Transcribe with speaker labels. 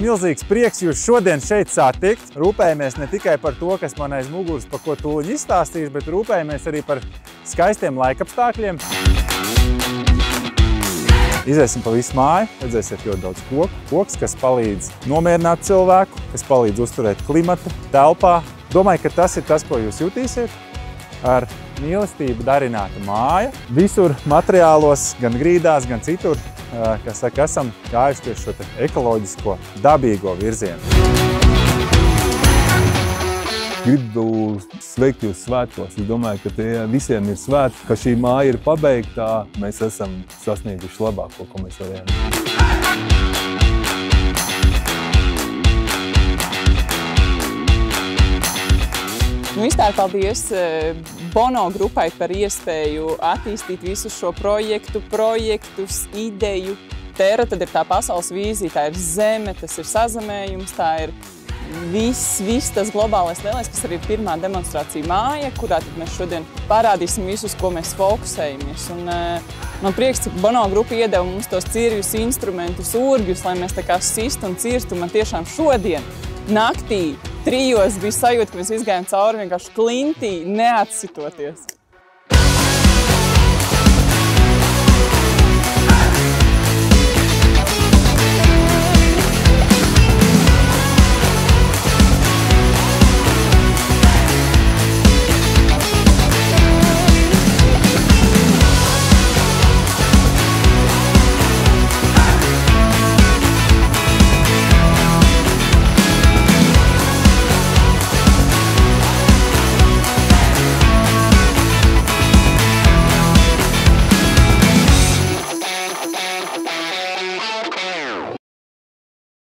Speaker 1: milzīgs prieks jūs šodien šeit satikt. Rūpējamies ne tikai par to, kas man aiz muguras, par ko tūliņ izstāstīšu, bet rūpējamies arī par skaistiem laikapstākļiem. Iziesim pa visu māju, redzēsiet ļoti daudz koks, kas palīdz nomierināt cilvēku, kas palīdz uzturēt klimatu telpā. Domāju, ka tas ir tas, ko jūs jutīsiet. Ar mīlestību darināta māja. Visur materiālos, gan grīdās, gan citur, kā saka, esam gājuši tieši šo ekoloģisko, dabīgo virzienu.
Speaker 2: Gribu sveikt jūs svētkos. Es domāju, ka tie visiem ir svētki, ka šī māja ir pabeigtā. Mēs esam sasnieguši labāko, ko mēs varējām.
Speaker 3: Vispār paldies Bono grupai par iespēju attīstīt visu šo projektus, ideju. Terra tad ir tā pasaules vīzija, tā ir zeme, tas ir sazemējums, tā ir viss tas globālais lielais, kas arī ir pirmā demonstrācija māja, kurā tad mēs šodien parādīsim visus, ko mēs fokusējamies. Un man prieks, ka Bono grupa iedeva mums tos cirvjus, instrumentus, urģus, lai mēs tā kā sistu un cirstu. Man tiešām šodien naktī 3 bija sajūta, ka mēs izgājām cauri vienkārši klintī, neatsitoties.